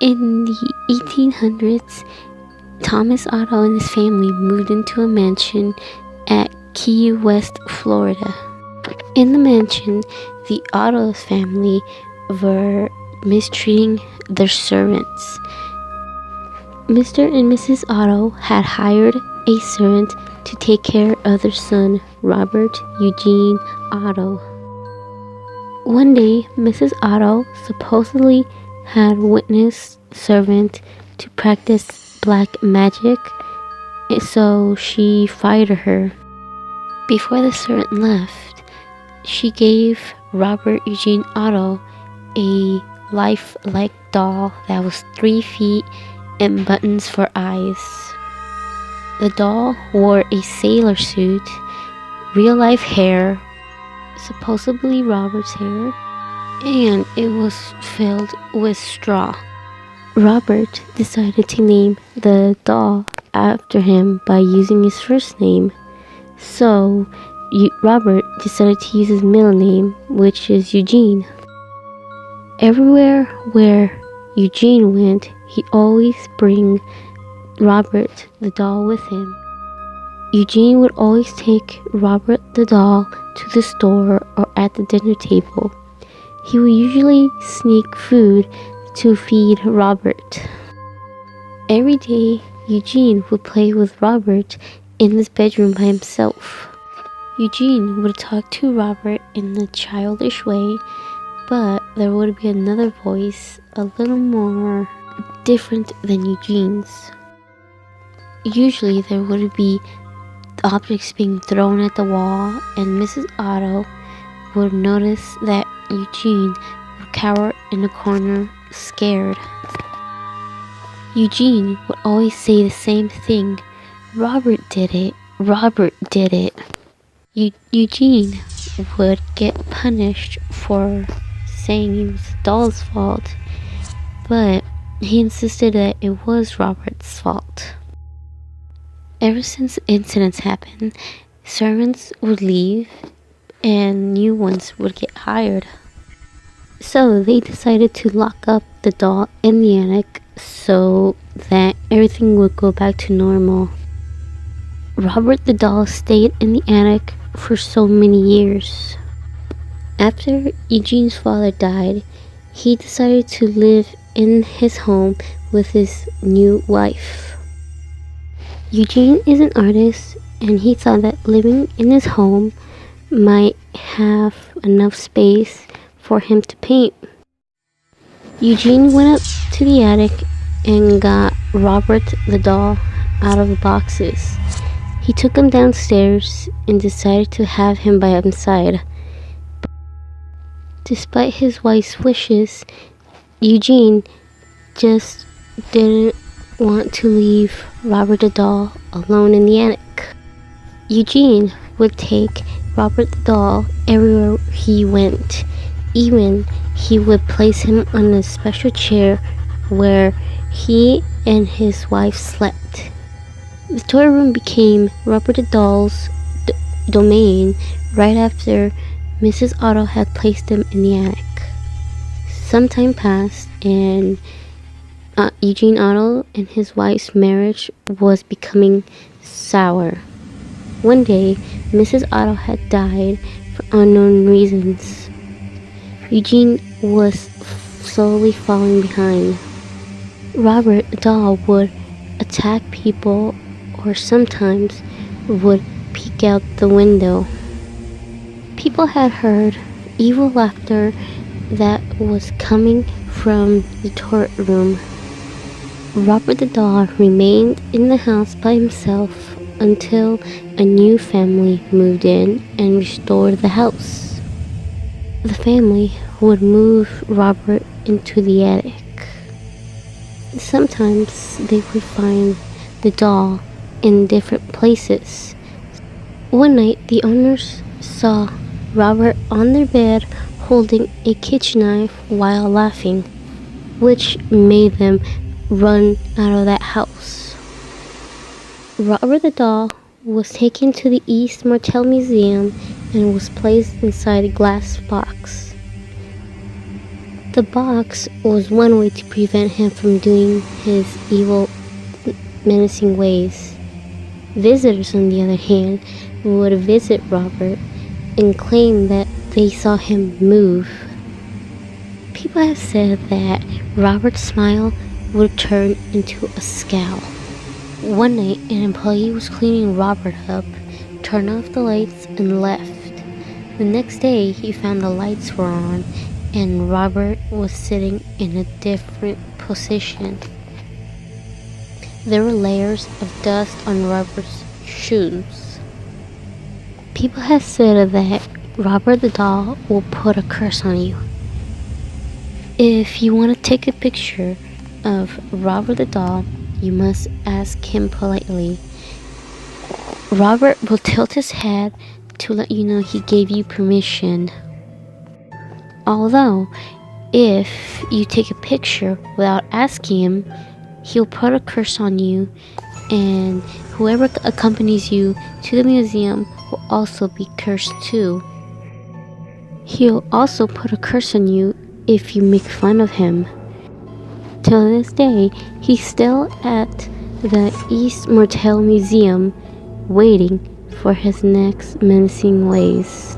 In the 1800s, Thomas Otto and his family moved into a mansion at Key West, Florida. In the mansion, the Otto family were mistreating their servants. Mr. and Mrs. Otto had hired a servant to take care of their son, Robert Eugene Otto. One day, Mrs. Otto supposedly had witnessed the servant to practice black magic, so she fired her. Before the servant left, she gave Robert Eugene Otto a lifelike doll that was 3 feet and buttons for eyes. The doll wore a sailor suit, real-life hair, supposedly Robert's hair, and it was filled with straw. Robert decided to name the doll after him by using his first name. So, Robert decided to use his middle name, which is Eugene. Everywhere where Eugene went, he always bring Robert the doll with him. Eugene would always take Robert the doll to the store or at the dinner table. He would usually sneak food to feed Robert. Every day, Eugene would play with Robert in his bedroom by himself. Eugene would talk to Robert in a childish way, but there would be another voice a little more different than Eugene's. Usually there would be objects being thrown at the wall, and Mrs. Otto would notice that Eugene would cower in a corner, scared. Eugene would always say the same thing. Robert did it. Robert did it. Eugene would get punished for saying it was the doll's fault, but he insisted that it was Robert's fault. Ever since incidents happened, servants would leave and new ones would get hired. So they decided to lock up the doll in the attic so that everything would go back to normal. Robert the doll stayed in the attic for so many years. After Eugene's father died, he decided to live in his home with his new wife. Eugene is an artist, and he thought that living in his home might have enough space for him to paint. Eugene went up to the attic and got Robert the doll out of the boxes. He took him downstairs and decided to have him by his side. Despite his wife's wishes, Eugene just didn't want to leave Robert the doll alone in the attic. Eugene would take Robert the doll everywhere he went. Even he would place him on a special chair where he and his wife slept. The toy room became Robert the doll's domain right after Mrs. Otto had placed him in the attic. Some time passed, and Eugene Otto and his wife's marriage was becoming sour. One day, Mrs. Otto had died for unknown reasons. Eugene was slowly falling behind. Robert the doll would attack people or sometimes would peek out the window. People had heard evil laughter that was coming from the turret room. Robert the doll remained in the house by himself until a new family moved in and restored the house. The family would move Robert into the attic. Sometimes they would find the doll in different places. One night, the owners saw Robert on their bed holding a kitchen knife while laughing, which made them run out of that house. Robert the doll was taken to the East Martel Museum and was placed inside a glass box. The box was one way to prevent him from doing his evil, menacing ways. Visitors, on the other hand, would visit Robert and claim that they saw him move. People have said that Robert's smile would turn into a scowl. One night, an employee was cleaning Robert up, turned off the lights, and left. The next day, he found the lights were on, and Robert was sitting in a different position. There were layers of dust on Robert's shoes. People have said that Robert the doll will put a curse on you. If you want to take a picture of Robert the doll, you must ask him politely. Robert will tilt his head to let you know he gave you permission. Although, if you take a picture without asking him, he'll put a curse on you, and whoever accompanies you to the museum will also be cursed too. He'll also put a curse on you if you make fun of him. Till this day, he's still at the East Mortel Museum, waiting for his next menacing ways.